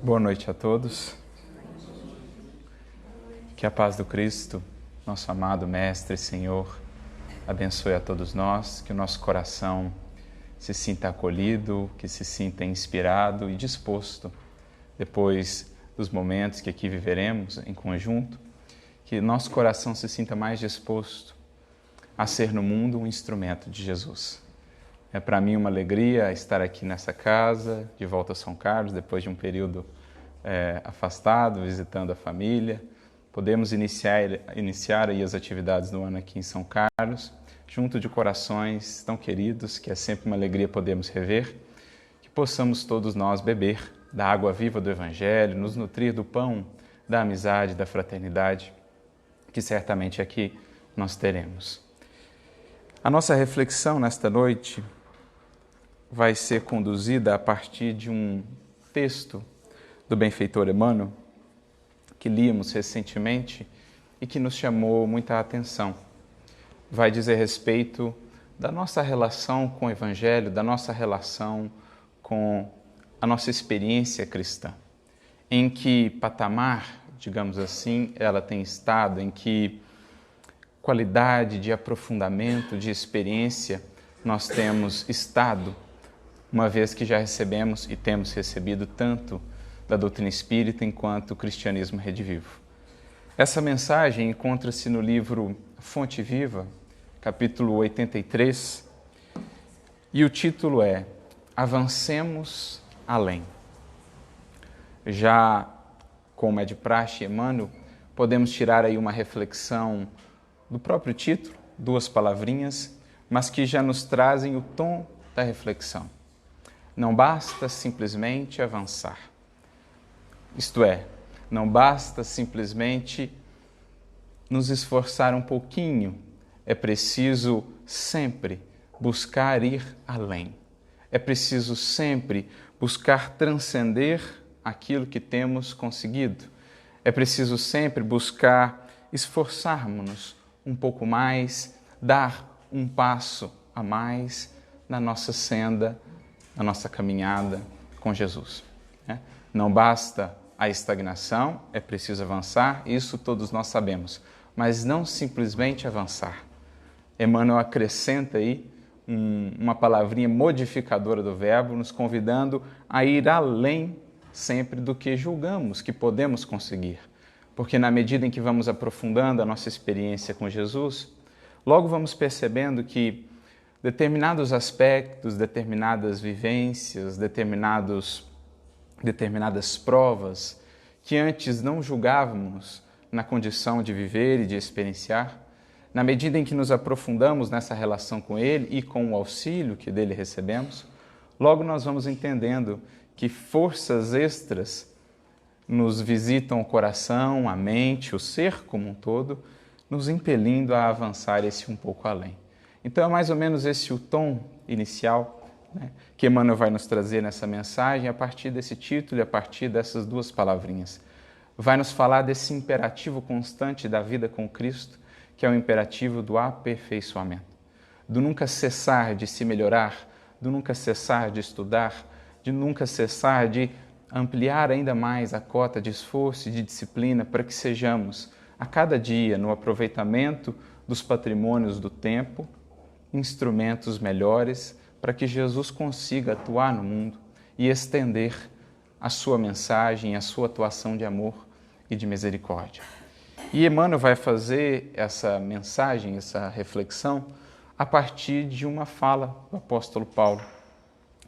Boa noite a todos. Que a paz do Cristo, nosso amado Mestre e Senhor, abençoe a todos nós, que o nosso coração se sinta acolhido, que se sinta inspirado e disposto, depois dos momentos que aqui viveremos em conjunto, que nosso coração se sinta mais disposto a ser no mundo um instrumento de Jesus. É para mim uma alegria estar aqui nessa casa, de volta a São Carlos, depois de um período afastado, visitando a família. Podemos iniciar aí as atividades do ano aqui em São Carlos, junto de corações tão queridos, que é sempre uma alegria podermos rever, que possamos todos nós beber da água viva do Evangelho, nos nutrir do pão da amizade, da fraternidade, que certamente aqui nós teremos. A nossa reflexão nesta noite vai ser conduzida a partir de um texto do benfeitor Emmanuel, que líamos recentemente e que nos chamou muita atenção. Vai dizer respeito da nossa relação com o Evangelho, da nossa relação com a nossa experiência cristã. Em que patamar, digamos assim, ela tem estado, em que qualidade de aprofundamento, de experiência nós temos estado, uma vez que já recebemos e temos recebido tanto da doutrina espírita enquanto o cristianismo redivivo. Essa mensagem encontra-se no livro Fonte Viva, capítulo 83, e o título é Avancemos Além. Já, como é de praxe, Emmanuel, podemos tirar aí uma reflexão do próprio título, 2 palavrinhas, mas que já nos trazem o tom da reflexão. Não basta simplesmente avançar. Isto é, não basta simplesmente nos esforçar um pouquinho, é preciso sempre buscar ir além. É preciso sempre buscar transcender aquilo que temos conseguido. É preciso sempre buscar esforçarmos-nos um pouco mais, dar um passo a mais na nossa senda, na nossa caminhada com Jesus. Não basta a estagnação, é preciso avançar, isso todos nós sabemos, mas não simplesmente avançar. Emmanuel acrescenta aí uma palavrinha modificadora do verbo, nos convidando a ir além sempre do que julgamos que podemos conseguir. Porque na medida em que vamos aprofundando a nossa experiência com Jesus, logo vamos percebendo que determinados aspectos, determinadas vivências, determinadas provas que antes não julgávamos na condição de viver e de experienciar, na medida em que nos aprofundamos nessa relação com Ele e com o auxílio que dele recebemos, logo nós vamos entendendo que forças extras nos visitam o coração, a mente, o ser como um todo, nos impelindo a avançar esse um pouco além. Então é mais ou menos esse o tom inicial, que Emmanuel vai nos trazer nessa mensagem a partir desse título e a partir dessas 2 palavrinhas. Vai nos falar desse imperativo constante da vida com Cristo, que é o imperativo do aperfeiçoamento, do nunca cessar de se melhorar, do nunca cessar de estudar, de nunca cessar de ampliar ainda mais a cota de esforço e de disciplina para que sejamos, a cada dia, no aproveitamento dos patrimônios do tempo, instrumentos melhores para que Jesus consiga atuar no mundo e estender a sua mensagem, a sua atuação de amor e de misericórdia. E Emmanuel vai fazer essa mensagem, essa reflexão, a partir de uma fala do apóstolo Paulo,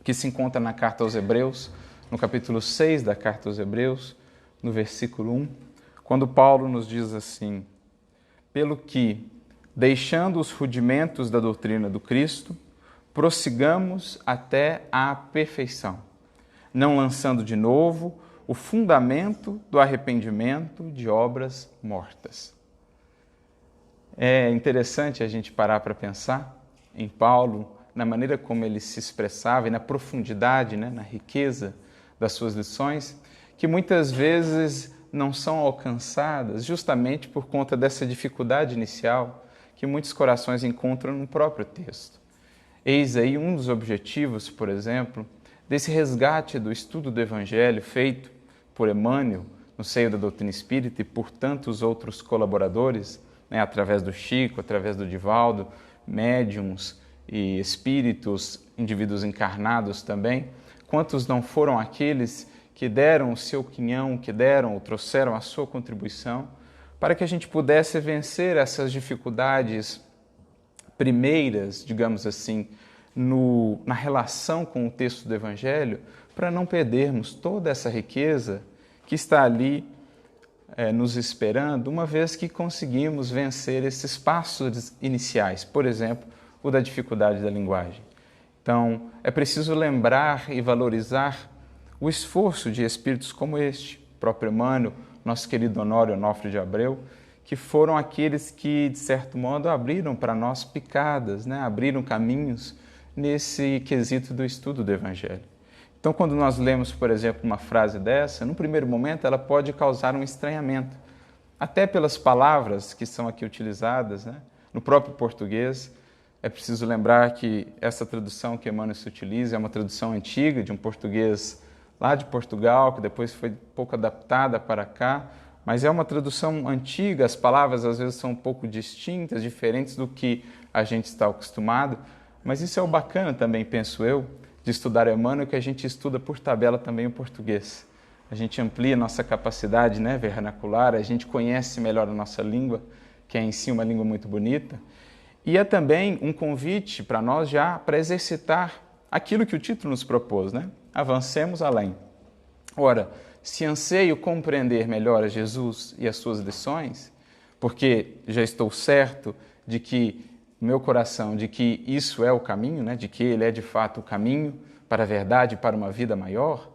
que se encontra na Carta aos Hebreus, no capítulo 6 da Carta aos Hebreus, no versículo 1, quando Paulo nos diz assim: pelo que, deixando os rudimentos da doutrina do Cristo, prossigamos até à perfeição, não lançando de novo o fundamento do arrependimento de obras mortas. É interessante a gente parar para pensar em Paulo, na maneira como ele se expressava e na profundidade, na riqueza das suas lições, que muitas vezes não são alcançadas justamente por conta dessa dificuldade inicial que muitos corações encontram no próprio texto. Eis aí um dos objetivos, por exemplo, desse resgate do estudo do Evangelho feito por Emmanuel no seio da doutrina espírita e por tantos outros colaboradores, né, através do Chico, através do Divaldo, médiuns e espíritos, indivíduos encarnados também, quantos não foram aqueles que deram o seu quinhão, que deram ou trouxeram a sua contribuição para que a gente pudesse vencer essas dificuldades primeiras, digamos assim, na relação com o texto do Evangelho, para não perdermos toda essa riqueza que está ali nos esperando, uma vez que conseguimos vencer esses passos iniciais, por exemplo, o da dificuldade da linguagem. Então, é preciso lembrar e valorizar o esforço de espíritos como este, próprio Emmanuel, nosso querido Honório Onofre de Abreu, que foram aqueles que, de certo modo, abriram para nós picadas, né? Abriram caminhos nesse quesito do estudo do Evangelho. Então, quando nós lemos, por exemplo, uma frase dessa, no primeiro momento ela pode causar um estranhamento, até pelas palavras que são aqui utilizadas, né? No próprio português. É preciso lembrar que essa tradução que Emmanuel se utiliza é uma tradução antiga, de um português lá de Portugal, que depois foi um pouco adaptada para cá, mas é uma tradução antiga, as palavras às vezes são um pouco distintas, diferentes do que a gente está acostumado, mas isso é o bacana também, penso eu, de estudar Emmanuel, que a gente estuda por tabela também o português. A gente amplia a nossa capacidade, né, vernacular, a gente conhece melhor a nossa língua, que é em si uma língua muito bonita, e é também um convite para nós já para exercitar aquilo que o título nos propôs, né? Avancemos além. Ora, se anseio compreender melhor a Jesus e as suas lições, porque já estou certo de que, no meu coração, de que isso é o caminho, né? De que ele é de fato o caminho para a verdade e para uma vida maior,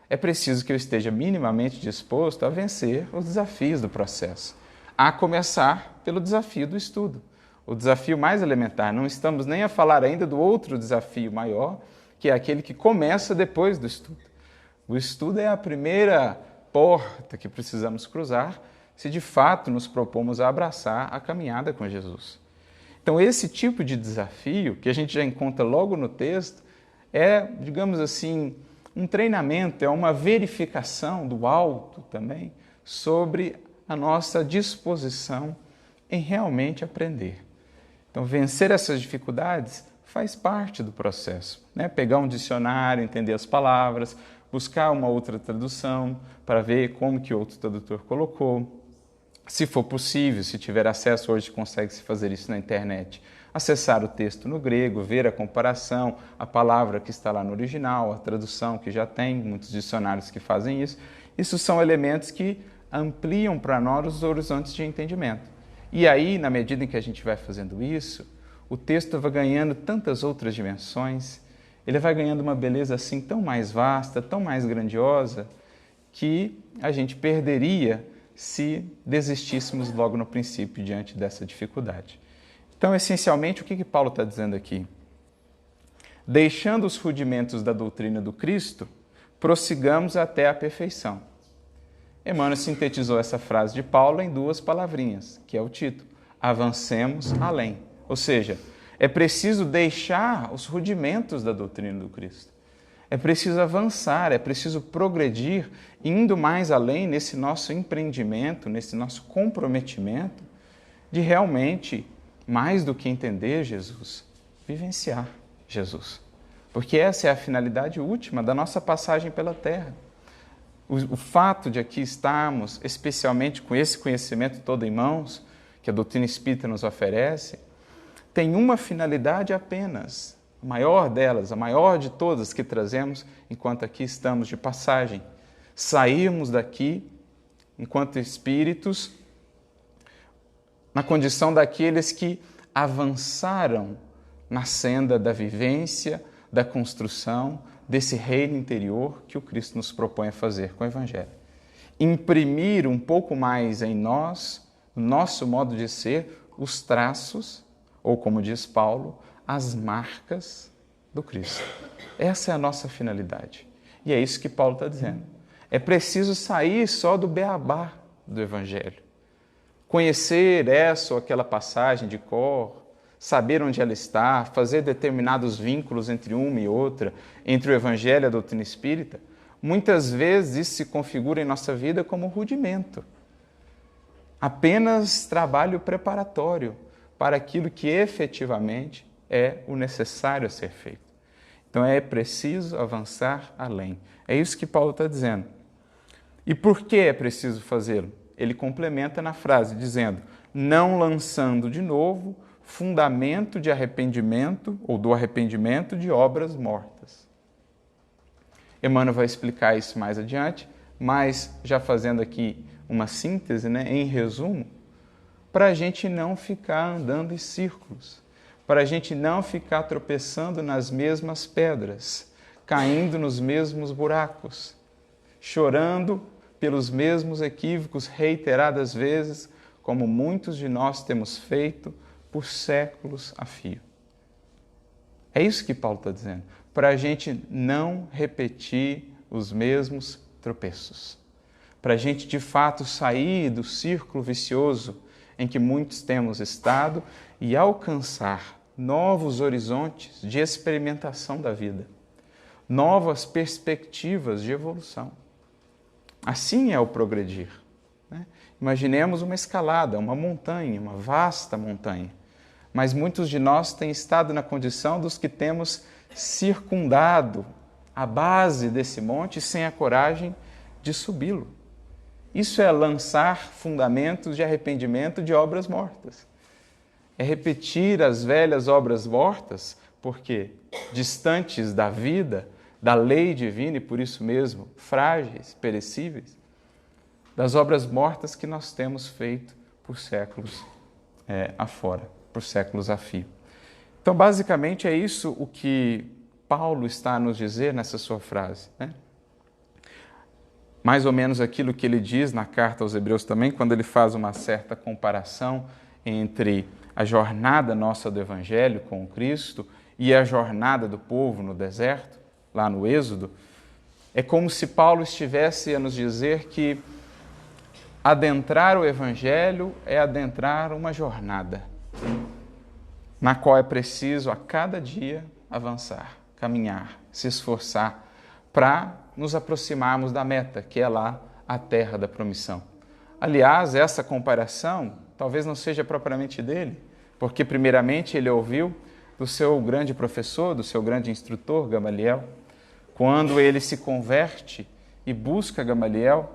é preciso que eu esteja minimamente disposto a vencer os desafios do processo, a começar pelo desafio do estudo. O desafio mais elementar, não estamos nem a falar ainda do outro desafio maior, que é aquele que começa depois do estudo. O estudo é a primeira porta que precisamos cruzar se de fato nos propomos a abraçar a caminhada com Jesus. Então, esse tipo de desafio, que a gente já encontra logo no texto, é, digamos assim, um treinamento, é uma verificação do alto também sobre a nossa disposição em realmente aprender. Então, vencer essas dificuldades faz parte do processo, né? Pegar um dicionário, entender as palavras, buscar uma outra tradução para ver como que outro tradutor colocou. Se for possível, se tiver acesso, hoje consegue-se fazer isso na internet, acessar o texto no grego, ver a comparação, a palavra que está lá no original, a tradução que já tem, muitos dicionários que fazem isso. Isso são elementos que ampliam para nós os horizontes de entendimento. E aí, na medida em que a gente vai fazendo isso, o texto vai ganhando tantas outras dimensões, ele vai ganhando uma beleza assim tão mais vasta, tão mais grandiosa, que a gente perderia se desistíssemos logo no princípio diante dessa dificuldade. Então, essencialmente, o que Paulo está dizendo aqui? Deixando os rudimentos da doutrina do Cristo, prossigamos até a perfeição. Emmanuel sintetizou essa frase de Paulo em duas palavrinhas, que é o título: avancemos além. Ou seja, é preciso deixar os rudimentos da doutrina do Cristo. É preciso avançar, é preciso progredir, indo mais além nesse nosso empreendimento, nesse nosso comprometimento de realmente, mais do que entender Jesus, vivenciar Jesus. Porque essa é a finalidade última da nossa passagem pela Terra. O fato de aqui estarmos, especialmente com esse conhecimento todo em mãos, que a doutrina espírita nos oferece, tem uma finalidade apenas, a maior delas, a maior de todas que trazemos enquanto aqui estamos de passagem. Sairmos daqui, enquanto espíritos, na condição daqueles que avançaram na senda da vivência, da construção, desse reino interior que o Cristo nos propõe a fazer com o Evangelho. Imprimir um pouco mais em nós, no nosso modo de ser, os traços, ou como diz Paulo, as marcas do Cristo. Essa é a nossa finalidade. E é isso que Paulo está dizendo. É preciso sair só do beabá do Evangelho. Conhecer essa ou aquela passagem de cor, saber onde ela está, fazer determinados vínculos entre uma e outra, entre o Evangelho e a doutrina espírita, muitas vezes isso se configura em nossa vida como rudimento. Apenas trabalho preparatório para aquilo que efetivamente é o necessário a ser feito. Então é preciso avançar além. É isso que Paulo está dizendo. E por que é preciso fazê-lo? Ele complementa na frase dizendo, não lançando de novo fundamento de arrependimento ou do arrependimento de obras mortas. Emmanuel vai explicar isso mais adiante, mas já fazendo aqui uma síntese, em resumo, para a gente não ficar andando em círculos, para a gente não ficar tropeçando nas mesmas pedras, caindo nos mesmos buracos, chorando pelos mesmos equívocos reiteradas vezes, como muitos de nós temos feito por séculos a fio. É isso que Paulo está dizendo, para a gente não repetir os mesmos tropeços, para a gente de fato sair do círculo vicioso em que muitos temos estado e alcançar novos horizontes de experimentação da vida, novas perspectivas de evolução. Assim é o progredir. Imaginemos uma escalada, uma montanha, uma vasta montanha, mas muitos de nós têm estado na condição dos que temos circundado a base desse monte sem a coragem de subi-lo. Isso é lançar fundamentos de arrependimento de obras mortas. É repetir as velhas obras mortas, porque distantes da vida, da lei divina e por isso mesmo frágeis, perecíveis, das obras mortas que nós temos feito por séculos afora, por séculos a fio. Então, basicamente, é isso o que Paulo está a nos dizer nessa sua frase, Mais ou menos aquilo que ele diz na carta aos Hebreus também, quando ele faz uma certa comparação entre a jornada nossa do Evangelho com o Cristo e a jornada do povo no deserto, lá no Êxodo. É como se Paulo estivesse a nos dizer que adentrar o Evangelho é adentrar uma jornada, na qual é preciso a cada dia avançar, caminhar, se esforçar para nos aproximarmos da meta, que é lá a terra da promissão. Aliás, essa comparação talvez não seja propriamente dele, porque primeiramente ele ouviu do seu grande professor, do seu grande instrutor, Gamaliel, quando ele se converte e busca Gamaliel,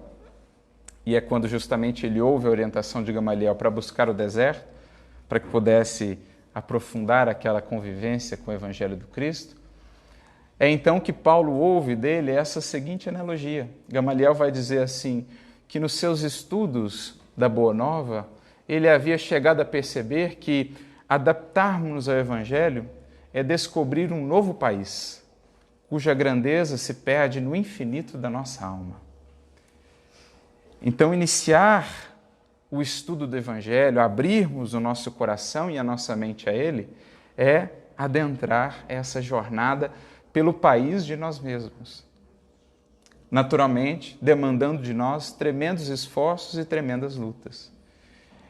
e é quando justamente ele ouve a orientação de Gamaliel para buscar o deserto, para que pudesse aprofundar aquela convivência com o Evangelho do Cristo. É então que Paulo ouve dele essa seguinte analogia. Gamaliel vai dizer assim, que nos seus estudos da Boa Nova, ele havia chegado a perceber que adaptarmos-nos ao Evangelho é descobrir um novo país, cuja grandeza se perde no infinito da nossa alma. Então, iniciar o estudo do Evangelho, abrirmos o nosso coração e a nossa mente a ele, é adentrar essa jornada pelo país de nós mesmos. Naturalmente, demandando de nós tremendos esforços e tremendas lutas.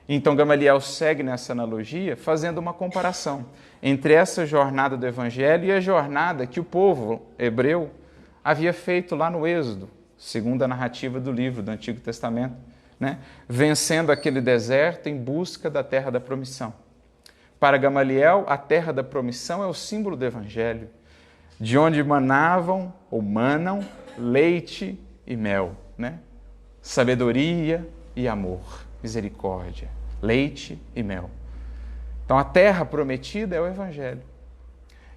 Então, Gamaliel segue nessa analogia, fazendo uma comparação entre essa jornada do Evangelho e a jornada que o povo hebreu havia feito lá no Êxodo, segundo a narrativa do livro do Antigo Testamento, vencendo aquele deserto em busca da terra da promissão. Para Gamaliel, a terra da promissão é o símbolo do Evangelho, de onde manavam ou manam leite e mel, sabedoria e amor, misericórdia, leite e mel. Então a terra prometida é o Evangelho.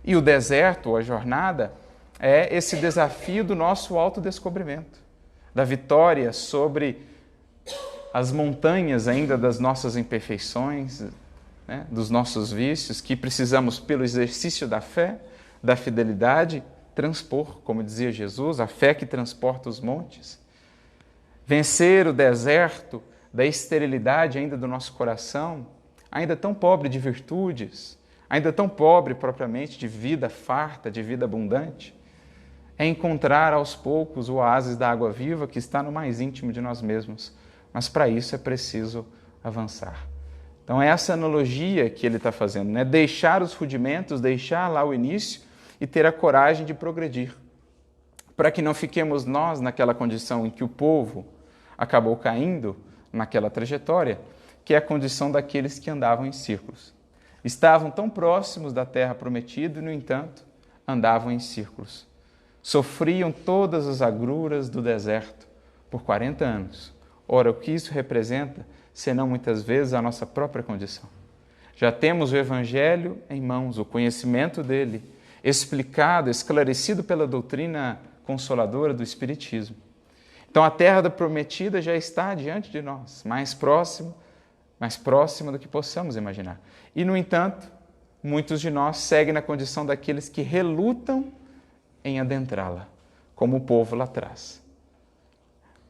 E o deserto, ou a jornada, é esse desafio do nosso autodescobrimento, da vitória sobre as montanhas ainda das nossas imperfeições, dos nossos vícios, que precisamos, pelo exercício da fé, da fidelidade, transpor, como dizia Jesus, a fé que transporta os montes. Vencer o deserto da esterilidade ainda do nosso coração, ainda tão pobre de virtudes, ainda tão pobre propriamente de vida farta, de vida abundante, é encontrar aos poucos o oásis da água viva que está no mais íntimo de nós mesmos. Mas para isso é preciso avançar. Então é essa analogia que ele está fazendo, Deixar os rudimentos, deixar lá o início e ter a coragem de progredir. para que não fiquemos nós naquela condição em que o povo acabou caindo naquela trajetória, que é a condição daqueles que andavam em círculos. Estavam tão próximos da terra prometida e, no entanto, andavam em círculos. Sofriam todas as agruras do deserto por 40 anos. Ora, o que isso representa, senão muitas vezes a nossa própria condição? Já temos o Evangelho em mãos, o conhecimento dele, explicado, esclarecido pela doutrina consoladora do Espiritismo. Então a terra prometida já está diante de nós, mais próxima do que possamos imaginar. E, no entanto, muitos de nós seguem na condição daqueles que relutam em adentrá-la, como o povo lá atrás.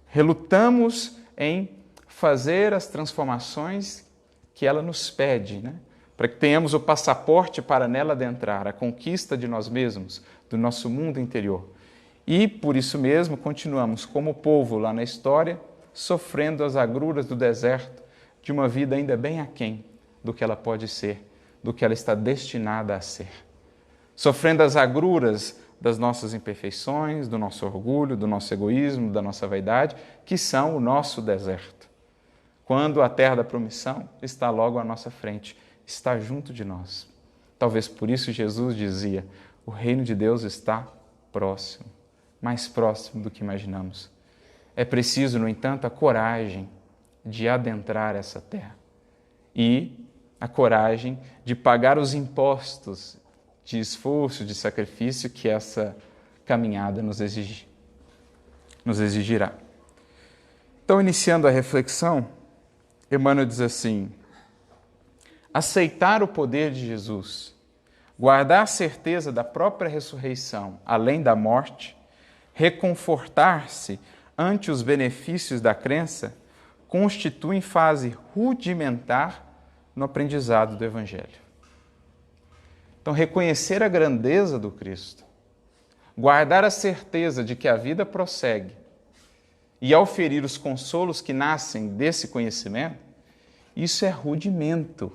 Relutamos em fazer as transformações que ela nos pede, né? Para que tenhamos o passaporte para nela adentrar, a conquista de nós mesmos, do nosso mundo interior. E, por isso mesmo, continuamos como o povo lá na história, sofrendo as agruras do deserto de uma vida ainda bem aquém do que ela pode ser, do que ela está destinada a ser. Sofrendo as agruras das nossas imperfeições, do nosso orgulho, do nosso egoísmo, da nossa vaidade, que são o nosso deserto. Quando a terra da promissão está logo à nossa frente, está junto de nós. Talvez por isso Jesus dizia, o reino de Deus está próximo, mais próximo do que imaginamos. É preciso, no entanto, a coragem de adentrar essa terra e a coragem de pagar os impostos de esforço, de sacrifício que essa caminhada nos exigirá. Então, iniciando a reflexão, Emmanuel diz assim, aceitar o poder de Jesus, guardar a certeza da própria ressurreição, além da morte, reconfortar-se ante os benefícios da crença, constituem fase rudimentar no aprendizado do Evangelho. Então, reconhecer a grandeza do Cristo, guardar a certeza de que a vida prossegue e auferir os consolos que nascem desse conhecimento, isso é rudimento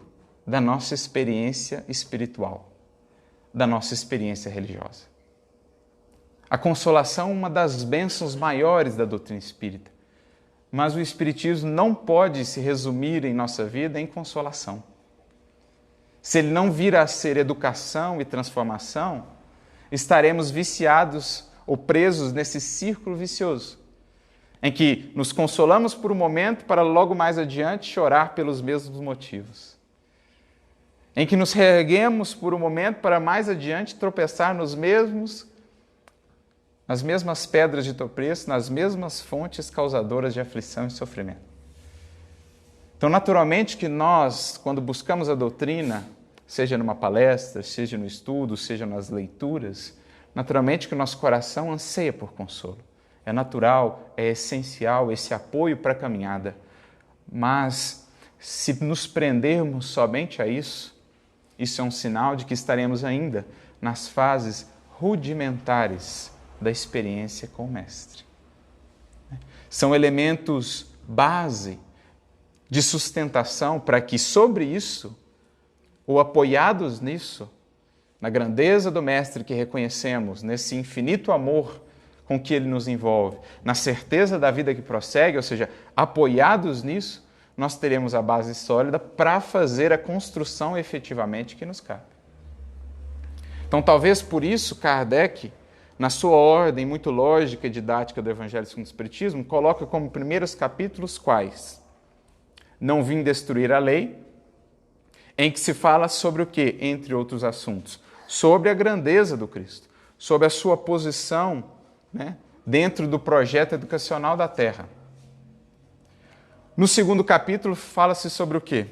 da nossa experiência espiritual, da nossa experiência religiosa. A consolação é uma das bênçãos maiores da doutrina espírita, mas o Espiritismo não pode se resumir em nossa vida em consolação. Se ele não vir a ser educação e transformação, estaremos viciados ou presos nesse círculo vicioso, em que nos consolamos por um momento para logo mais adiante chorar pelos mesmos motivos. Em que nos reerguemos por um momento para mais adiante tropeçar nas mesmas pedras de tropeço, nas mesmas fontes causadoras de aflição e sofrimento. Então, naturalmente que nós, quando buscamos a doutrina, seja numa palestra, seja no estudo, seja nas leituras, naturalmente que o nosso coração anseia por consolo. É natural, é essencial esse apoio para a caminhada. Mas, se nos prendermos somente a isso é um sinal de que estaremos ainda nas fases rudimentares da experiência com o Mestre. São elementos base de sustentação para que sobre isso, ou apoiados nisso, na grandeza do Mestre que reconhecemos, nesse infinito amor com que Ele nos envolve, na certeza da vida que prossegue, ou seja, apoiados nisso, nós teremos a base sólida para fazer a construção efetivamente que nos cabe. Então, talvez por isso, Kardec, na sua ordem muito lógica e didática do Evangelho segundo o Espiritismo, coloca como primeiros capítulos quais? Não vim destruir a lei, em que se fala sobre o quê? Entre outros assuntos. Sobre a grandeza do Cristo, sobre a sua posição, né, dentro do projeto educacional da Terra. No segundo capítulo fala-se sobre o quê?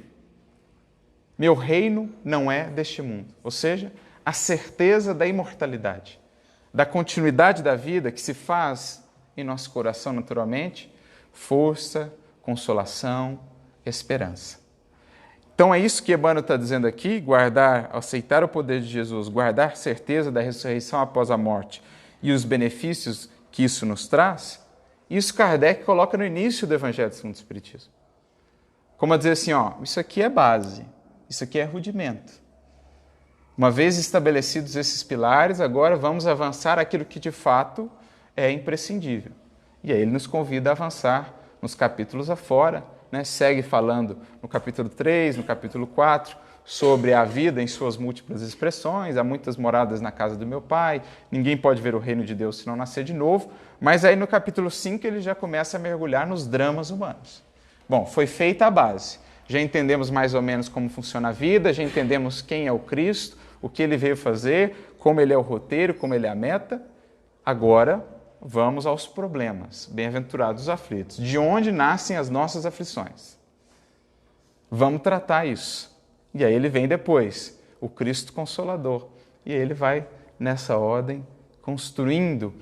Meu reino não é deste mundo. Ou seja, a certeza da imortalidade, da continuidade da vida que se faz em nosso coração naturalmente, força, consolação, esperança. Então é isso que Emmanuel está dizendo aqui, aceitar o poder de Jesus, guardar certeza da ressurreição após a morte e os benefícios que isso nos traz, isso Kardec coloca no início do Evangelho segundo o Espiritismo. Como a dizer assim, isso aqui é base, isso aqui é rudimento. Uma vez estabelecidos esses pilares, agora vamos avançar aquilo que de fato é imprescindível. E aí ele nos convida a avançar nos capítulos afora, né? Segue falando no capítulo 3, no capítulo 4, sobre a vida em suas múltiplas expressões. Há muitas moradas na casa do meu pai, ninguém pode ver o reino de Deus se não nascer de novo. Mas aí no capítulo 5 ele já começa a mergulhar nos dramas humanos. Bom, foi feita a base. Já entendemos mais ou menos como funciona a vida, já entendemos quem é o Cristo, o que ele veio fazer, como ele é o roteiro, como ele é a meta. Agora, vamos aos problemas. Bem-aventurados os aflitos. De onde nascem as nossas aflições? Vamos tratar isso. E aí ele vem depois, o Cristo Consolador. E ele vai, nessa ordem, construindo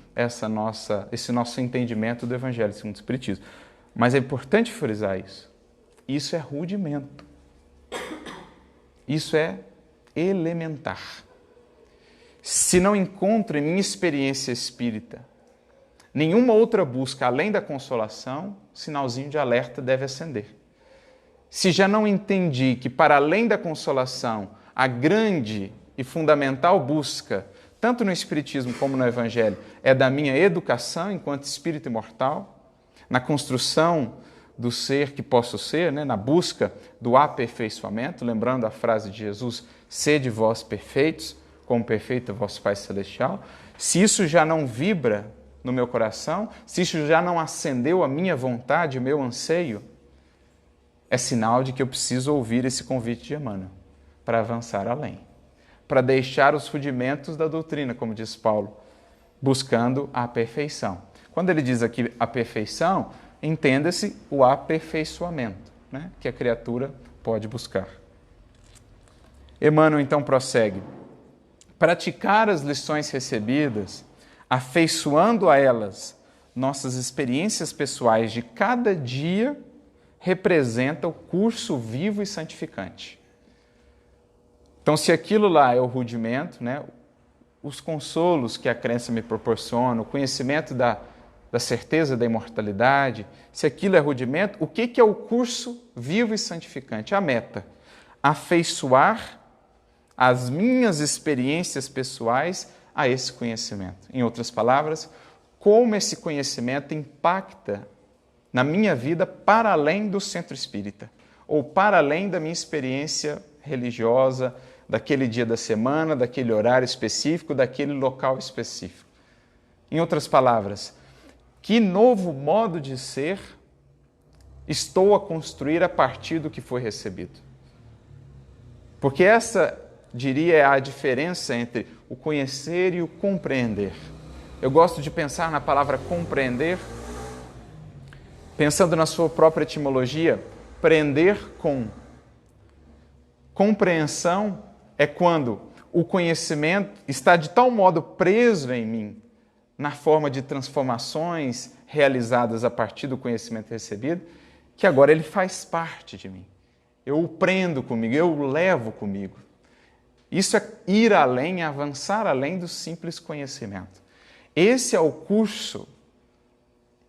esse nosso entendimento do Evangelho segundo o Espiritismo. Mas é importante frisar isso. Isso é rudimento. Isso é elementar. Se não encontro em minha experiência espírita nenhuma outra busca além da consolação, sinalzinho de alerta deve acender. Se já não entendi que para além da consolação, a grande e fundamental busca, tanto no Espiritismo como no Evangelho, é da minha educação enquanto espírito imortal, na construção do ser que posso ser, né? Na busca do aperfeiçoamento, lembrando a frase de Jesus, sede vós perfeitos, como perfeito é vosso Pai Celestial. Se isso já não vibra no meu coração, se isso já não acendeu a minha vontade, o meu anseio, é sinal de que eu preciso ouvir esse convite de Emmanuel para avançar além, para deixar os rudimentos da doutrina, como diz Paulo, buscando a perfeição. Quando ele diz aqui a perfeição, entenda-se o aperfeiçoamento, né, que a criatura pode buscar. Emmanuel então prossegue. Praticar as lições recebidas, afeiçoando a elas nossas experiências pessoais de cada dia, representa o curso vivo e santificante. Então, se aquilo lá é o rudimento, né, os consolos que a crença me proporciona, o conhecimento da certeza da imortalidade, se aquilo é rudimento, o que é o curso vivo e santificante? A meta, afeiçoar as minhas experiências pessoais a esse conhecimento. Em outras palavras, como esse conhecimento impacta na minha vida para além do centro espírita, ou para além da minha experiência religiosa, daquele dia da semana, daquele horário específico, daquele local específico. Em outras palavras, que novo modo de ser estou a construir a partir do que foi recebido? Porque essa, diria, é a diferença entre o conhecer e o compreender. Eu gosto de pensar na palavra compreender, pensando na sua própria etimologia, prender com. Compreensão é quando o conhecimento está de tal modo preso em mim, na forma de transformações realizadas a partir do conhecimento recebido, que agora ele faz parte de mim. Eu o prendo comigo, eu o levo comigo. Isso é ir além, avançar além do simples conhecimento. Esse é o curso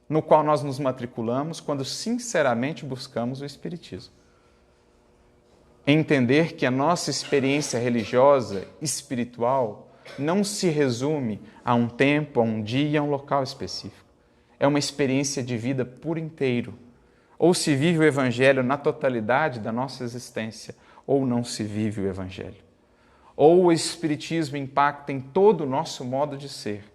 no qual nós nos matriculamos quando sinceramente buscamos o Espiritismo. Entender que a nossa experiência religiosa, espiritual, não se resume a um tempo, a um dia, a um local específico. É uma experiência de vida por inteiro. Ou se vive o Evangelho na totalidade da nossa existência, ou não se vive o Evangelho. Ou o Espiritismo impacta em todo o nosso modo de ser,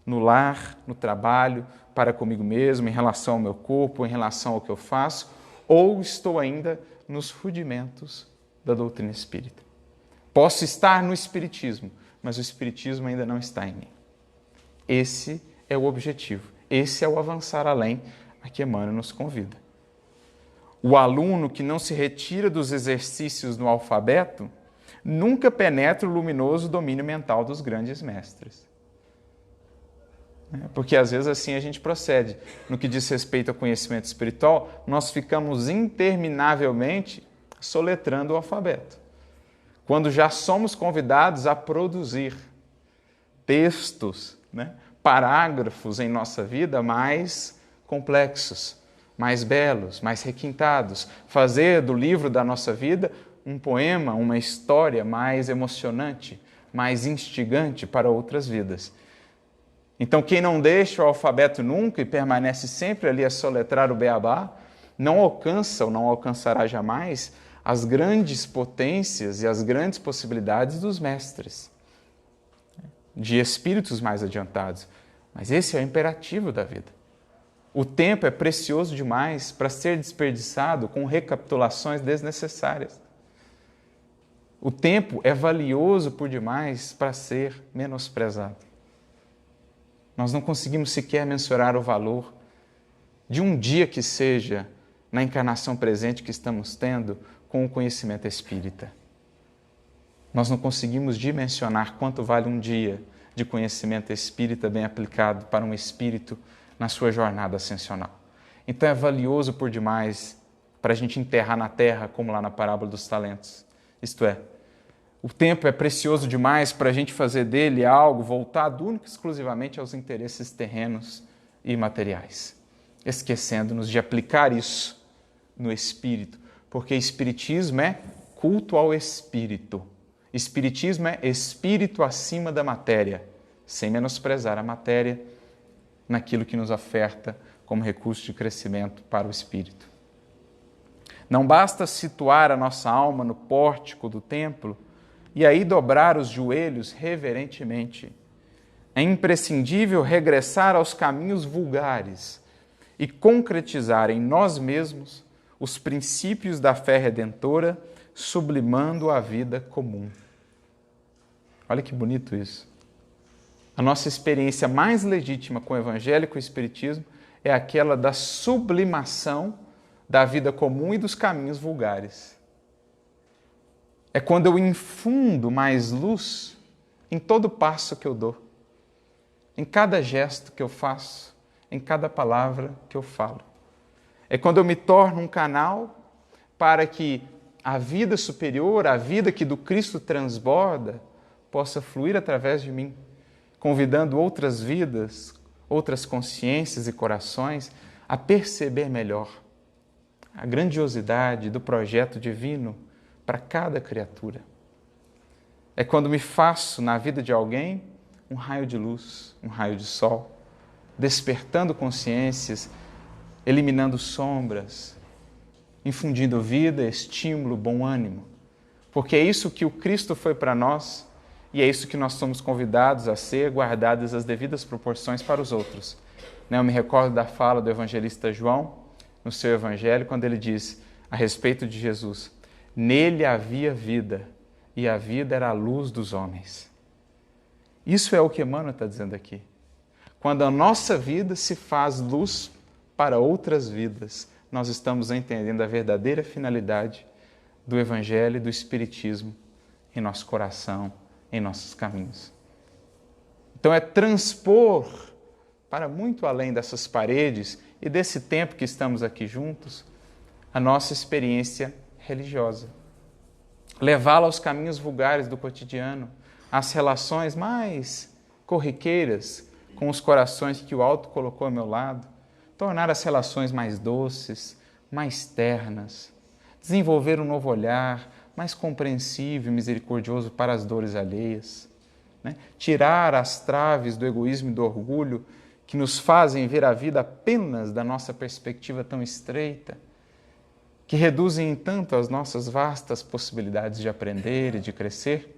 no lar, no trabalho, para comigo mesmo, em relação ao meu corpo, em relação ao que eu faço, ou estou ainda nos rudimentos da doutrina espírita. Posso estar no Espiritismo, mas o Espiritismo ainda não está em mim. Esse é o objetivo, esse é o avançar além a que Emmanuel nos convida. O aluno que não se retira dos exercícios no alfabeto nunca penetra o luminoso domínio mental dos grandes mestres. Porque às vezes assim a gente procede. No que diz respeito ao conhecimento espiritual, nós ficamos interminavelmente soletrando o alfabeto. Quando já somos convidados a produzir textos, parágrafos em nossa vida mais complexos, mais belos, mais requintados. Fazer do livro da nossa vida um poema, uma história mais emocionante, mais instigante para outras vidas. Então, quem não deixa o alfabeto nunca e permanece sempre ali a soletrar o beabá, não alcança ou não alcançará jamais as grandes potências e as grandes possibilidades dos mestres, de espíritos mais adiantados. Mas esse é o imperativo da vida. O tempo é precioso demais para ser desperdiçado com recapitulações desnecessárias. O tempo é valioso por demais para ser menosprezado. Nós não conseguimos sequer mensurar o valor de um dia que seja na encarnação presente que estamos tendo com o conhecimento espírita. Nós não conseguimos dimensionar quanto vale um dia de conhecimento espírita bem aplicado para um espírito na sua jornada ascensional. Então é valioso por demais para a gente enterrar na terra, como lá na parábola dos talentos. Isto é, o tempo é precioso demais para a gente fazer dele algo voltado único e exclusivamente aos interesses terrenos e materiais, esquecendo-nos de aplicar isso no espírito, porque espiritismo é culto ao espírito. Espiritismo é espírito acima da matéria, sem menosprezar a matéria naquilo que nos oferta como recurso de crescimento para o espírito. Não basta situar a nossa alma no pórtico do templo e aí dobrar os joelhos reverentemente. É imprescindível regressar aos caminhos vulgares e concretizar em nós mesmos os princípios da fé redentora, sublimando a vida comum. Olha que bonito isso. A nossa experiência mais legítima com o Evangelho e com o Espiritismo é aquela da sublimação da vida comum e dos caminhos vulgares. É quando eu infundo mais luz em todo passo que eu dou, em cada gesto que eu faço, em cada palavra que eu falo. É quando eu me torno um canal para que a vida superior, a vida que do Cristo transborda, possa fluir através de mim, convidando outras vidas, outras consciências e corações a perceber melhor a grandiosidade do projeto divino para cada criatura. É quando me faço na vida de alguém um raio de luz, um raio de sol, despertando consciências, eliminando sombras, infundindo vida, estímulo, bom ânimo. Porque é isso que o Cristo foi para nós e é isso que nós somos convidados a ser, guardadas as devidas proporções para os outros. Eu me recordo da fala do evangelista João, no seu evangelho, quando ele diz a respeito de Jesus: nele havia vida, e a vida era a luz dos homens. Isso é o que Emmanuel está dizendo aqui. Quando a nossa vida se faz luz para outras vidas, nós estamos entendendo a verdadeira finalidade do Evangelho e do Espiritismo em nosso coração, em nossos caminhos. Então é transpor para muito além dessas paredes e desse tempo que estamos aqui juntos, a nossa experiência religiosa. Levá-la aos caminhos vulgares do cotidiano, às relações mais corriqueiras com os corações que o alto colocou ao meu lado, tornar as relações mais doces, mais ternas, desenvolver um novo olhar mais compreensível e misericordioso para as dores alheias, tirar as traves do egoísmo e do orgulho que nos fazem ver a vida apenas da nossa perspectiva tão estreita, que reduzem em tanto as nossas vastas possibilidades de aprender e de crescer.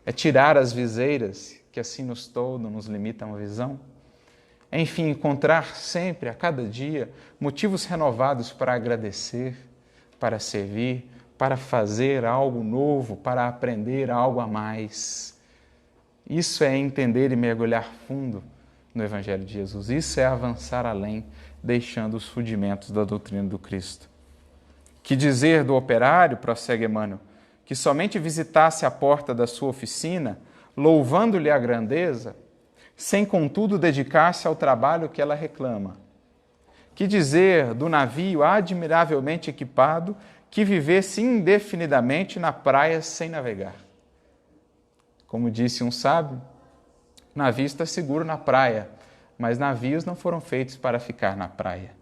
É tirar as viseiras que assim nos toldam, nos limitam a visão. É, enfim, encontrar sempre, a cada dia, motivos renovados para agradecer, para servir, para fazer algo novo, para aprender algo a mais. Isso é entender e mergulhar fundo no Evangelho de Jesus. Isso é avançar além, deixando os rudimentos da doutrina do Cristo. Que dizer do operário, prossegue Emmanuel, que somente visitasse a porta da sua oficina, louvando-lhe a grandeza, sem contudo dedicar-se ao trabalho que ela reclama? Que dizer do navio admiravelmente equipado, que vivesse indefinidamente na praia sem navegar? Como disse um sábio, o navio está seguro na praia, mas navios não foram feitos para ficar na praia.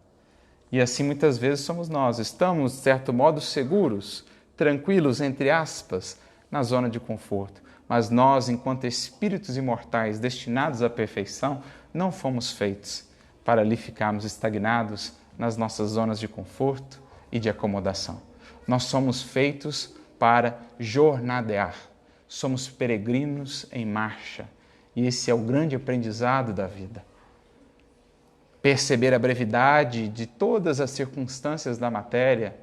E assim muitas vezes somos nós. Estamos, de certo modo, seguros, tranquilos, entre aspas, na zona de conforto. Mas nós, enquanto espíritos imortais destinados à perfeição, não fomos feitos para ali ficarmos estagnados nas nossas zonas de conforto e de acomodação. Nós somos feitos para jornadear. Somos peregrinos em marcha. E esse é o grande aprendizado da vida. Perceber a brevidade de todas as circunstâncias da matéria,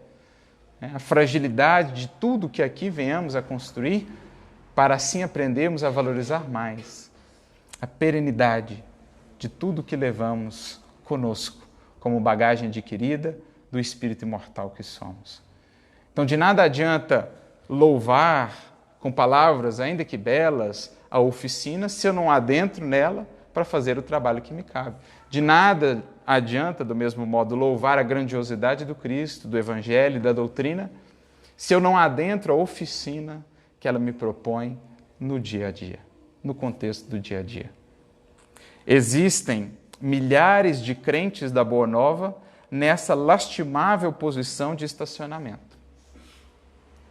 a fragilidade de tudo que aqui venhamos a construir, para assim aprendermos a valorizar mais a perenidade de tudo que levamos conosco, como bagagem adquirida do espírito imortal que somos. Então, de nada adianta louvar com palavras, ainda que belas, a oficina, se eu não adentro nela para fazer o trabalho que me cabe. De nada adianta, do mesmo modo, louvar a grandiosidade do Cristo, do Evangelho e da doutrina, se eu não adentro a oficina que ela me propõe no dia a dia, no contexto do dia a dia. Existem milhares de crentes da Boa Nova nessa lastimável posição de estacionamento.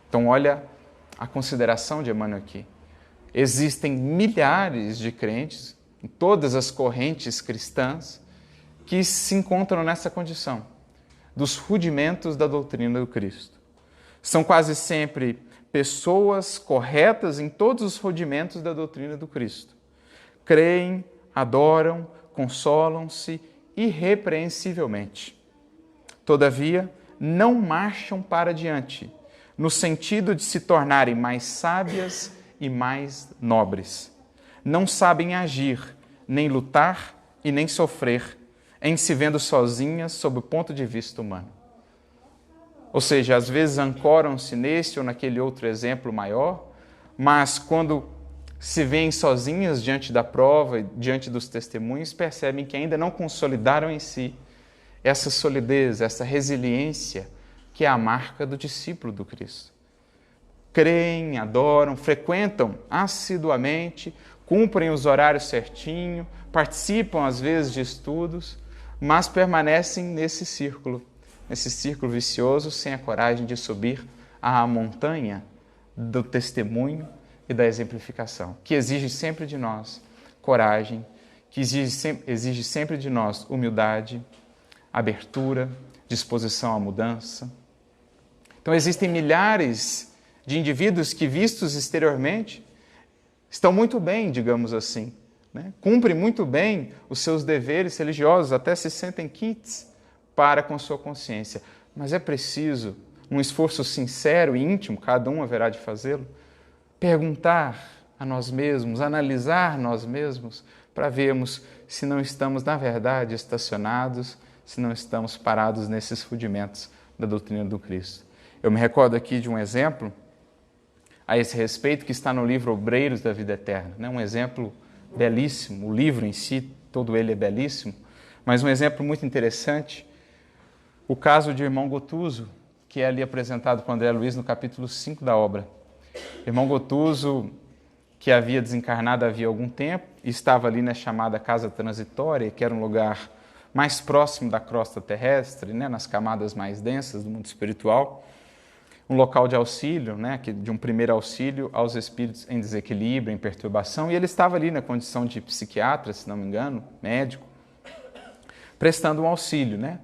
Então, olha a consideração de Emmanuel aqui. Existem milhares de crentes em todas as correntes cristãs que se encontram nessa condição, dos rudimentos da doutrina do Cristo. São quase sempre pessoas corretas em todos os rudimentos da doutrina do Cristo. Creem, adoram, consolam-se irrepreensivelmente. Todavia, não marcham para diante, no sentido de se tornarem mais sábias e mais nobres. Não sabem agir, nem lutar e nem sofrer, em se vendo sozinhas sob o ponto de vista humano. Ou seja, às vezes ancoram-se nesse ou naquele outro exemplo maior, mas quando se veem sozinhas diante da prova e diante dos testemunhos, percebem que ainda não consolidaram em si essa solidez, essa resiliência que é a marca do discípulo do Cristo. Creem, adoram, frequentam assiduamente, cumprem os horários certinho, participam às vezes de estudos, mas permanecem nesse círculo vicioso, sem a coragem de subir à montanha do testemunho e da exemplificação, que exige sempre de nós coragem, que exige sempre de nós humildade, abertura, disposição à mudança. Então, existem milhares de indivíduos que, vistos exteriormente, estão muito bem, digamos assim, né? Cumprem muito bem os seus deveres religiosos, até se sentem quites para com sua consciência. Mas é preciso um esforço sincero e íntimo, cada um haverá de fazê-lo, perguntar a nós mesmos, analisar nós mesmos, para vermos se não estamos, na verdade, estacionados, se não estamos parados nesses rudimentos da doutrina do Cristo. Eu me recordo aqui de um exemplo a esse respeito que está no livro Obreiros da Vida Eterna, né? Um exemplo belíssimo, o livro em si, todo ele é belíssimo, mas um exemplo muito interessante, o caso de irmão Gotuso, que é ali apresentado por André Luiz no capítulo 5 da obra. Irmão Gotuso, que havia desencarnado havia algum tempo, e estava ali na chamada casa transitória, que era um lugar mais próximo da crosta terrestre, né, nas camadas mais densas do mundo espiritual, um local de auxílio, né, de um primeiro auxílio aos espíritos em desequilíbrio, em perturbação, e ele estava ali na condição de psiquiatra, se não me engano, médico, prestando um auxílio, né?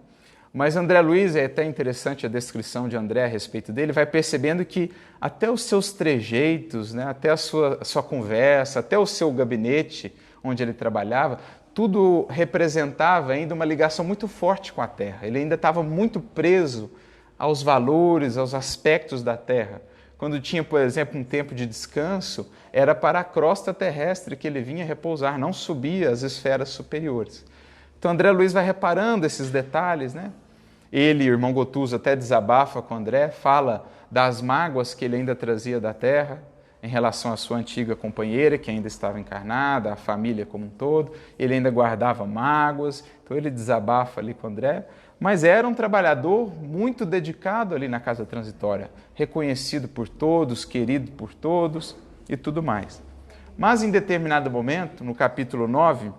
Mas André Luiz, é até interessante a descrição de André a respeito dele, vai percebendo que até os seus trejeitos, né, até a sua conversa, até o seu gabinete onde ele trabalhava, tudo representava ainda uma ligação muito forte com a Terra. Ele ainda estava muito preso aos valores, aos aspectos da Terra. Quando tinha, por exemplo, um tempo de descanso, era para a crosta terrestre que ele vinha repousar, não subia às esferas superiores. Então André Luiz vai reparando esses detalhes, né? Ele, o irmão Gotuso, até desabafa com André, fala das mágoas que ele ainda trazia da Terra em relação à sua antiga companheira, que ainda estava encarnada, a família como um todo. Ele ainda guardava mágoas, então ele desabafa ali com André. Mas era um trabalhador muito dedicado ali na casa transitória, reconhecido por todos, querido por todos e tudo mais. Mas em determinado momento, no capítulo 9,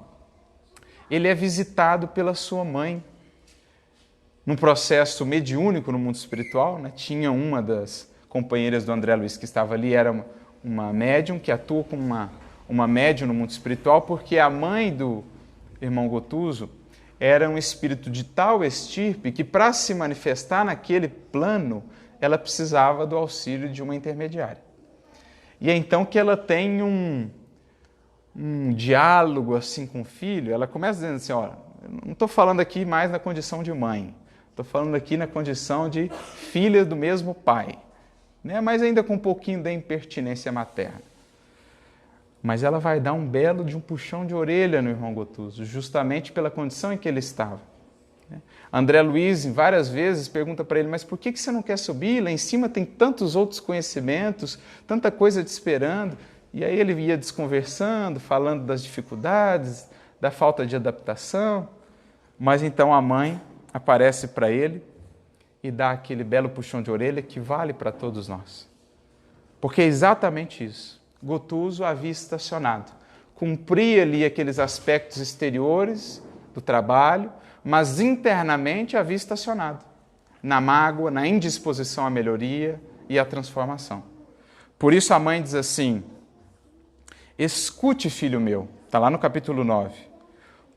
ele é visitado pela sua mãe, num processo mediúnico no mundo espiritual, né? Tinha uma das companheiras do André Luiz que estava ali, era uma médium que atua como uma médium no mundo espiritual, porque a mãe do irmão Gotuso era um espírito de tal estirpe que, para se manifestar naquele plano, ela precisava do auxílio de uma intermediária. E é então que ela tem um diálogo assim com o filho. Ela começa dizendo assim, olha, eu não estou falando aqui mais na condição de mãe, estou falando aqui na condição de filha do mesmo pai, né? Mas ainda com um pouquinho da impertinência materna. Mas ela vai dar um belo de um puxão de orelha no irmão Gotuso, justamente pela condição em que ele estava. André Luiz, várias vezes, pergunta para ele, mas por que você não quer subir? Lá em cima tem tantos outros conhecimentos, tanta coisa te esperando. E aí ele ia desconversando, falando das dificuldades, da falta de adaptação. Mas então a mãe aparece para ele e dá aquele belo puxão de orelha que vale para todos nós. Porque é exatamente isso. Gotuso havia estacionado, cumpria ali aqueles aspectos exteriores do trabalho, mas internamente havia estacionado, na mágoa, na indisposição à melhoria e à transformação. Por isso a mãe diz assim, escute, filho meu, está lá no capítulo 9,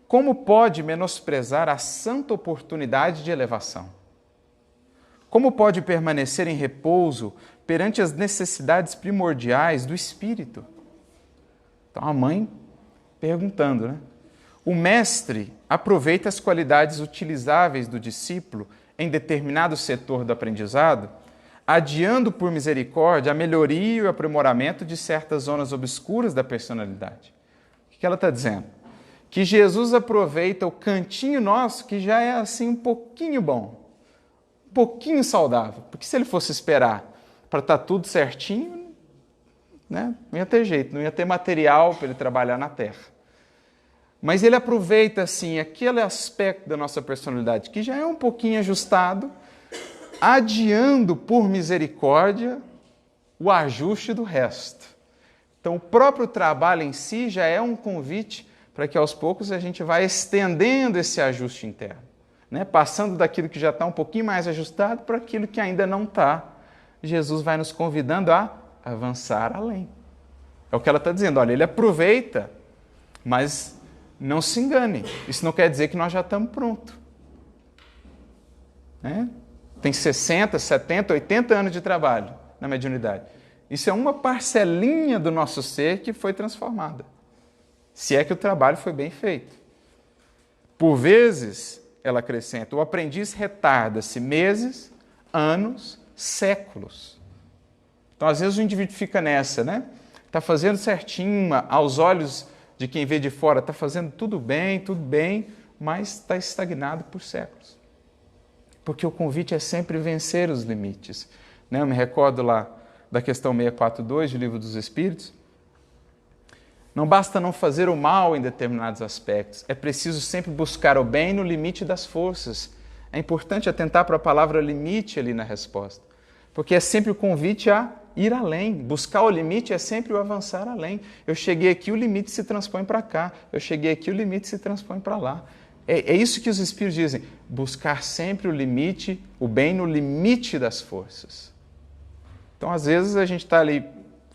como pode menosprezar a santa oportunidade de elevação? Como pode permanecer em repouso perante as necessidades primordiais do espírito? Então a mãe perguntando, né? O mestre aproveita as qualidades utilizáveis do discípulo em determinado setor do aprendizado, adiando por misericórdia a melhoria e o aprimoramento de certas zonas obscuras da personalidade. O que ela está dizendo? Que Jesus aproveita o cantinho nosso que já é assim um pouquinho bom, um pouquinho saudável, porque se ele fosse esperar para estar tudo certinho, né, não ia ter jeito, não ia ter material para ele trabalhar na Terra. Mas ele aproveita assim aquele aspecto da nossa personalidade que já é um pouquinho ajustado, adiando por misericórdia o ajuste do resto. Então o próprio trabalho em si já é um convite para que aos poucos a gente vá estendendo esse ajuste interno, né? Passando daquilo que já está um pouquinho mais ajustado para aquilo que ainda não está. Jesus vai nos convidando a avançar além. É o que ela está dizendo, olha, ele aproveita, mas não se engane, isso não quer dizer que nós já estamos prontos. Né? Tem 60, 70, 80 anos de trabalho na mediunidade. Isso é uma parcelinha do nosso ser que foi transformada, se é que o trabalho foi bem feito. Por vezes, ela acrescenta, o aprendiz retarda-se meses, anos, séculos. Então, às vezes, o indivíduo fica nessa, né? Está fazendo certinho, aos olhos de quem vê de fora, está fazendo tudo bem, mas está estagnado por séculos. Porque o convite é sempre vencer os limites. Né? Eu me recordo lá da questão 642 do Livro dos Espíritos. Não basta não fazer o mal em determinados aspectos, é preciso sempre buscar o bem no limite das forças. É importante atentar para a palavra limite ali na resposta, porque é sempre o convite a ir além. Buscar o limite é sempre o avançar além. Eu cheguei aqui, o limite se transpõe para cá. Eu cheguei aqui, o limite se transpõe para lá. É isso que os Espíritos dizem, buscar sempre o limite, o bem no limite das forças. Então, às vezes, a gente está ali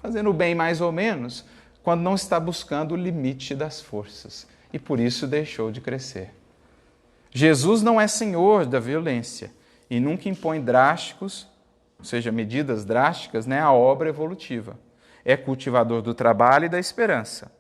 fazendo o bem mais ou menos, quando não está buscando o limite das forças. E por isso deixou de crescer. Jesus não é senhor da violência e nunca impõe drásticos, ou seja, medidas drásticas, né, à obra evolutiva. É cultivador do trabalho e da esperança.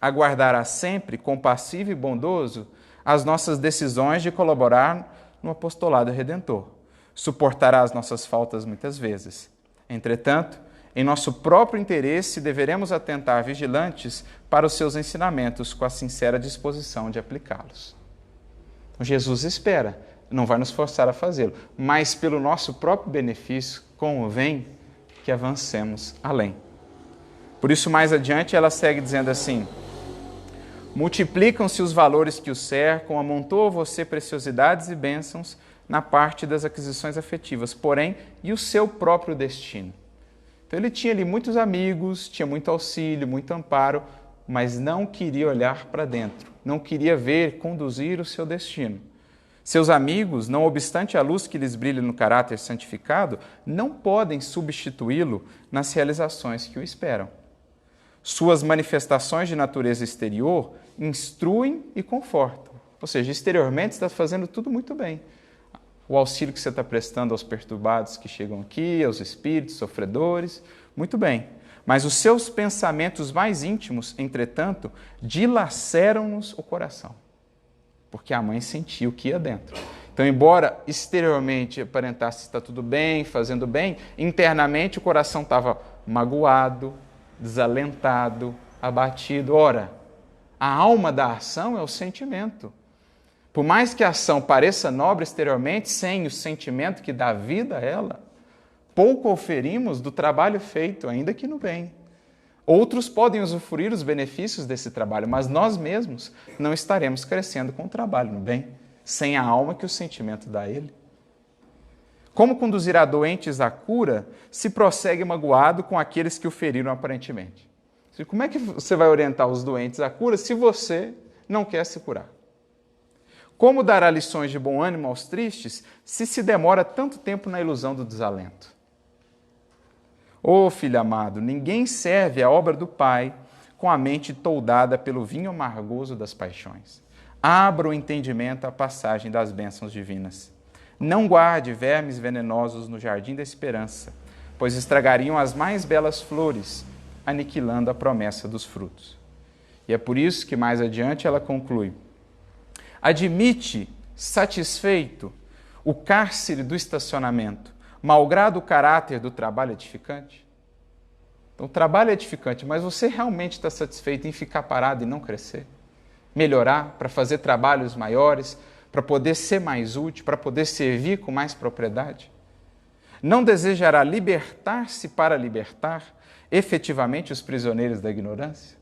Aguardará sempre, compassivo e bondoso, as nossas decisões de colaborar no apostolado redentor. Suportará as nossas faltas muitas vezes. Entretanto, em nosso próprio interesse, deveremos atentar vigilantes para os seus ensinamentos com a sincera disposição de aplicá-los. Então, Jesus espera, não vai nos forçar a fazê-lo, mas pelo nosso próprio benefício, convém que avancemos além. Por isso, mais adiante, ela segue dizendo assim, multiplicam-se os valores que o cercam, amontoa você preciosidades e bênçãos na parte das aquisições afetivas, porém, e o seu próprio destino? Então ele tinha ali muitos amigos, tinha muito auxílio, muito amparo, mas não queria olhar para dentro, não queria ver, conduzir o seu destino. Seus amigos, não obstante a luz que lhes brilha no caráter santificado, não podem substituí-lo nas realizações que o esperam. Suas manifestações de natureza exterior instruem e confortam. Ou seja, exteriormente está fazendo tudo muito bem. O auxílio que você está prestando aos perturbados que chegam aqui, aos espíritos sofredores, muito bem. Mas os seus pensamentos mais íntimos, entretanto, dilaceram-nos o coração. Porque a mãe sentiu o que ia dentro. Então, embora exteriormente aparentasse estar tudo bem, fazendo bem, internamente o coração estava magoado, desalentado, abatido. Ora, a alma da ação é o sentimento. Por mais que a ação pareça nobre exteriormente, sem o sentimento que dá vida a ela, pouco oferimos do trabalho feito, ainda que no bem. Outros podem usufruir os benefícios desse trabalho, mas nós mesmos não estaremos crescendo com o trabalho no bem, sem a alma que o sentimento dá a ele. Como conduzirá doentes à cura se prossegue magoado com aqueles que o feriram aparentemente? Como é que você vai orientar os doentes à cura se você não quer se curar? Como dará lições de bom ânimo aos tristes se demora tanto tempo na ilusão do desalento? Ô filho amado, ninguém serve a obra do Pai com a mente toldada pelo vinho amargoso das paixões. Abra o entendimento à passagem das bênçãos divinas. Não guarde vermes venenosos no jardim da esperança, pois estragariam as mais belas flores, aniquilando a promessa dos frutos. E é por isso que mais adiante ela conclui: admite, satisfeito, o cárcere do estacionamento, malgrado o caráter do trabalho edificante? Então, o trabalho é edificante, mas você realmente está satisfeito em ficar parado e não crescer? Melhorar para fazer trabalhos maiores, para poder ser mais útil, para poder servir com mais propriedade? Não desejará libertar-se para libertar efetivamente os prisioneiros da ignorância?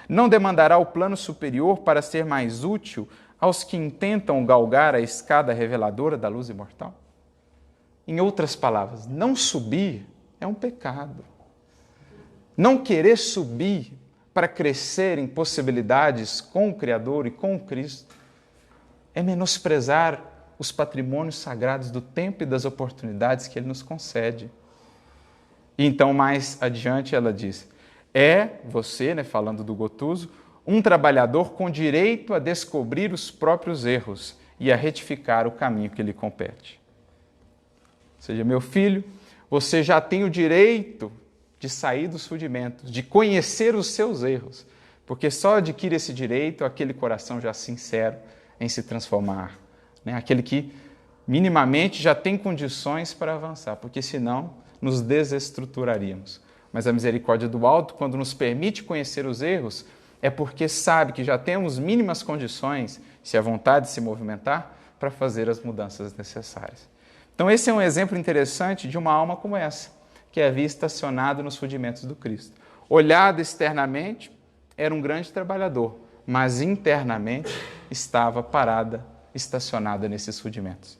Não demandará o plano superior para ser mais útil aos que intentam galgar a escada reveladora da luz imortal? Em outras palavras, não subir é um pecado. Não querer subir para crescer em possibilidades com o Criador e com o Cristo é menosprezar os patrimônios sagrados do tempo e das oportunidades que Ele nos concede. E então, mais adiante, ela diz: você, falando do Gotuso, um trabalhador com direito a descobrir os próprios erros e a retificar o caminho que lhe compete. Ou seja, meu filho, você já tem o direito de sair dos rudimentos, de conhecer os seus erros, porque só adquire esse direito aquele coração já sincero em se transformar, aquele que minimamente já tem condições para avançar, porque senão nos desestruturaríamos. Mas a misericórdia do alto, quando nos permite conhecer os erros, é porque sabe que já temos mínimas condições, se a vontade se movimentar, para fazer as mudanças necessárias. Então esse é um exemplo interessante de uma alma como essa, que havia estacionado nos rudimentos do Cristo. Olhado externamente, era um grande trabalhador, mas internamente estava parada, estacionada nesses rudimentos.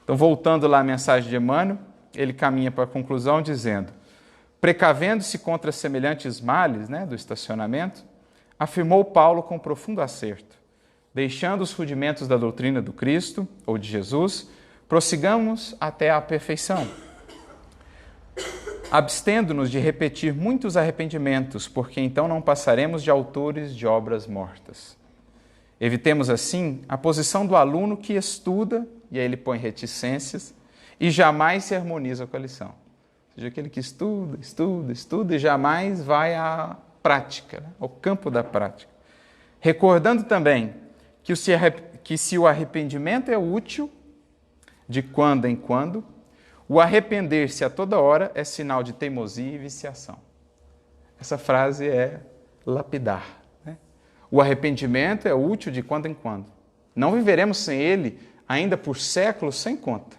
Então, voltando lá à mensagem de Emmanuel, ele caminha para a conclusão dizendo: precavendo-se contra semelhantes males do estacionamento, afirmou Paulo com profundo acerto: deixando os rudimentos da doutrina do Cristo, ou de Jesus, prossigamos até a perfeição, abstendo-nos de repetir muitos arrependimentos, porque então não passaremos de autores de obras mortas. Evitemos, assim, a posição do aluno que estuda, e aí ele põe reticências, e jamais se harmoniza com a lição. Ou seja, aquele que estuda, estuda, estuda, e jamais vai à prática, ao campo da prática. Recordando também que se o arrependimento é útil, de quando em quando, o arrepender-se a toda hora é sinal de teimosia e viciação. Essa frase é lapidar. O arrependimento é útil de quando em quando. Não viveremos sem ele ainda por séculos sem conta,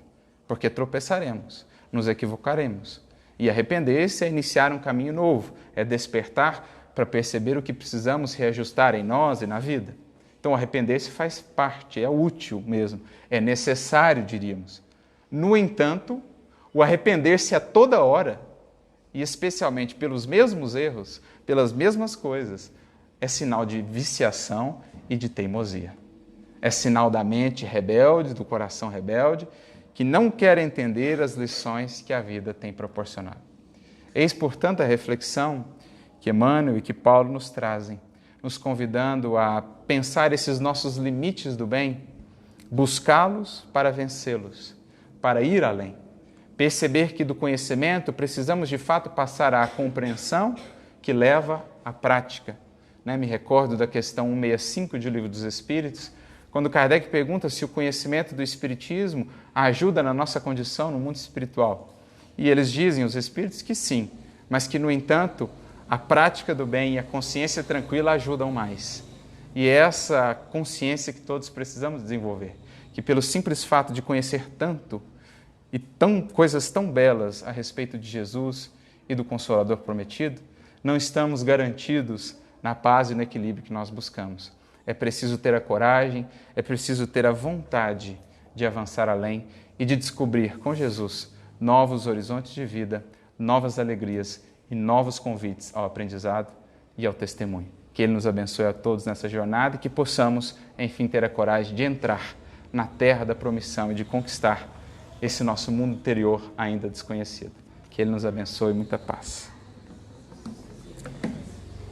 porque tropeçaremos, nos equivocaremos. E arrepender-se é iniciar um caminho novo, é despertar para perceber o que precisamos reajustar em nós e na vida. Então, arrepender-se faz parte, é útil mesmo, é necessário, diríamos. No entanto, o arrepender-se a toda hora, e especialmente pelos mesmos erros, pelas mesmas coisas, é sinal de viciação e de teimosia. É sinal da mente rebelde, do coração rebelde, que não quer entender as lições que a vida tem proporcionado. Eis, portanto, a reflexão que Emmanuel e que Paulo nos trazem, nos convidando a pensar esses nossos limites do bem, buscá-los para vencê-los, para ir além. Perceber que do conhecimento precisamos de fato passar à compreensão que leva à prática. Me recordo da questão 165 de O Livro dos Espíritos, quando Kardec pergunta se o conhecimento do Espiritismo ajuda na nossa condição no mundo espiritual. E eles dizem, os Espíritos, que sim, mas que, no entanto, a prática do bem e a consciência tranquila ajudam mais. E é essa consciência que todos precisamos desenvolver, que pelo simples fato de conhecer tanto e coisas tão belas a respeito de Jesus e do Consolador prometido, não estamos garantidos na paz e no equilíbrio que nós buscamos. É preciso ter a coragem, é preciso ter a vontade de avançar além e de descobrir com Jesus novos horizontes de vida, novas alegrias e novos convites ao aprendizado e ao testemunho. Que Ele nos abençoe a todos nessa jornada e que possamos, enfim, ter a coragem de entrar na terra da promissão e de conquistar esse nosso mundo interior ainda desconhecido. Que Ele nos abençoe e muita paz.